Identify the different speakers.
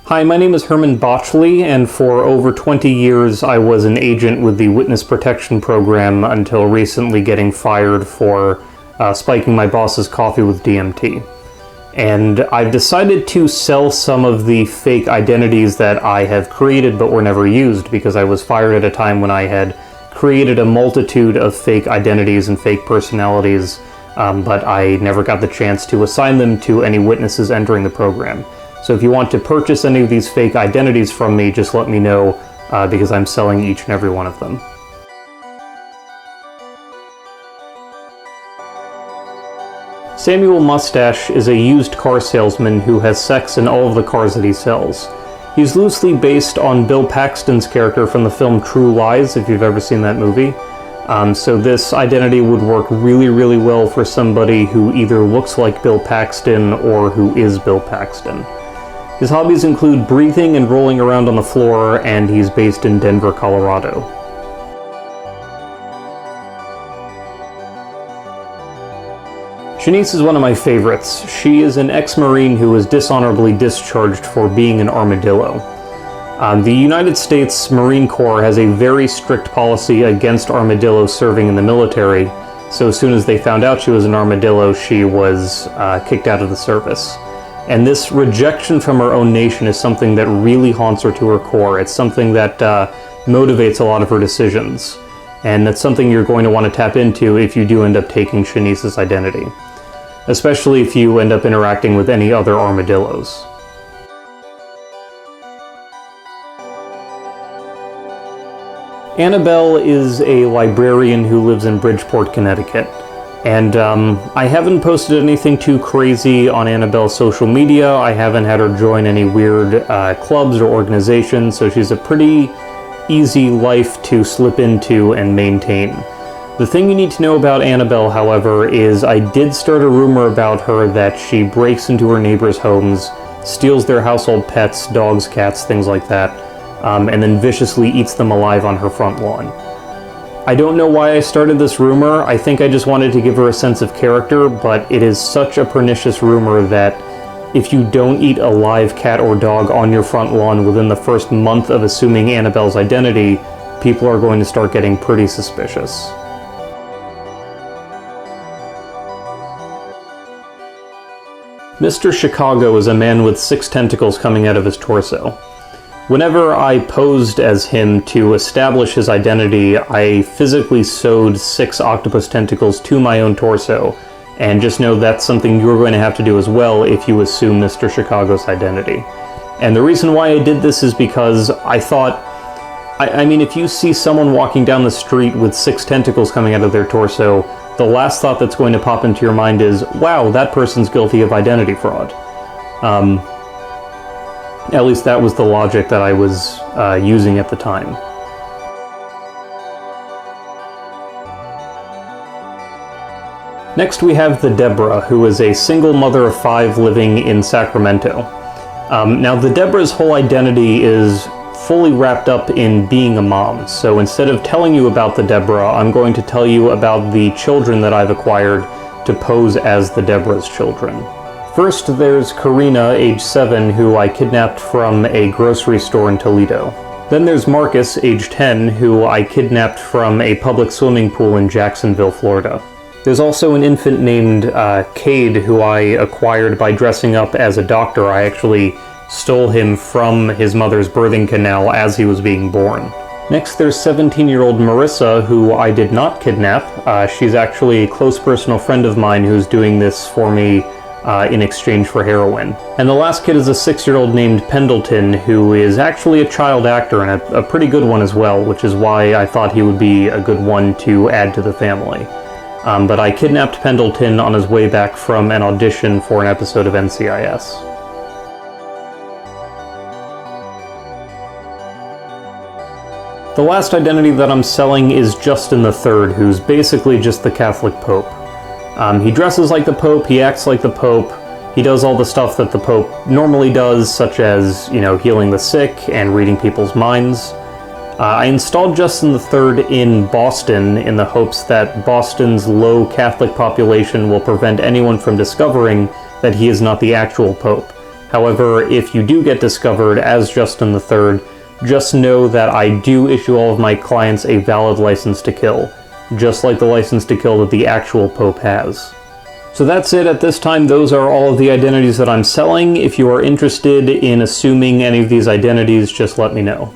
Speaker 1: Hi, my name is Herman Botchley, and for over 20 years I was an agent with the Witness Protection Program until recently getting fired for spiking my boss's coffee with DMT. And I've decided to sell some of the fake identities that I have created but were never used, because I was fired at a time when I had created a multitude of fake identities and fake personalities, but I never got the chance to assign them to any witnesses entering the program. So if you want to purchase any of these fake identities from me, just let me know, because I'm selling each and every one of them. Samuel Mustache is a used car salesman who has sex in all of the cars that he sells. He's loosely based on Bill Paxton's character from the film True Lies, if you've ever seen that movie. So this identity would work really, really well for somebody who either looks like Bill Paxton or who is Bill Paxton. His hobbies include breathing and rolling around on the floor, and he's based in Denver, Colorado. Shanice is one of my favorites. She is an ex-Marine who was dishonorably discharged for being an armadillo. The United States Marine Corps has a very strict policy against armadillos serving in the military, so as soon as they found out she was an armadillo, she was kicked out of the service. And this rejection from her own nation is something that really haunts her to her core. It's something that motivates a lot of her decisions. And that's something you're going to want to tap into if you do end up taking Shanice's identity. Especially if you end up interacting with any other armadillos. Annabelle is a librarian who lives in Bridgeport, Connecticut. And I haven't posted anything too crazy on Annabelle's social media. I haven't had her join any weird clubs or organizations, so she's a pretty easy life to slip into and maintain. The thing you need to know about Annabelle, however, is I did start a rumor about her that she breaks into her neighbors' homes, steals their household pets, dogs, cats, things like that, and then viciously eats them alive on her front lawn. I don't know why I started this rumor. I think I just wanted to give her a sense of character, but it is such a pernicious rumor that if you don't eat a live cat or dog on your front lawn within the first month of assuming Annabelle's identity, people are going to start getting pretty suspicious. Mr. Chicago is a man with 6 tentacles coming out of his torso. Whenever I posed as him to establish his identity, I physically sewed 6 octopus tentacles to my own torso, and just know that's something you're going to have to do as well if you assume Mr. Chicago's identity. And the reason why I did this is because I thought, I mean, if you see someone walking down the street with 6 tentacles coming out of their torso, the last thought that's going to pop into your mind is, wow, that person's guilty of identity fraud. At least that was the logic that I was using at the time. Next we have the Deborah, who is a single mother of 5 living in Sacramento. Now the Deborah's whole identity is fully wrapped up in being a mom, so instead of telling you about the Deborah, I'm going to tell you about the children that I've acquired to pose as the Deborah's children. First, there's Karina, age 7, who I kidnapped from a grocery store in Toledo. Then there's Marcus, age 10, who I kidnapped from a public swimming pool in Jacksonville, Florida. There's also an infant named Cade, who I acquired by dressing up as a doctor. I actually stole him from his mother's birthing canal as he was being born. Next, there's 17-year-old Marissa, who I did not kidnap. She's actually a close personal friend of mine who's doing this for me in exchange for heroin. And the last kid is a 6-year-old named Pendleton, who is actually a child actor, and a pretty good one as well, which is why I thought he would be a good one to add to the family. But I kidnapped Pendleton on his way back from an audition for an episode of NCIS. The last identity that I'm selling is Justin III, who's basically just the Catholic Pope. He dresses like the Pope, he acts like the Pope, he does all the stuff that the Pope normally does, such as, healing the sick and reading people's minds. I installed Justin III in Boston in the hopes that Boston's low Catholic population will prevent anyone from discovering that he is not the actual Pope. However, if you do get discovered as Justin III, just know that I do issue all of my clients a valid license to kill, just like the license to kill that the actual Pope has. So that's it at this time. Those are all of the identities that I'm selling. If you are interested in assuming any of these identities, just let me know.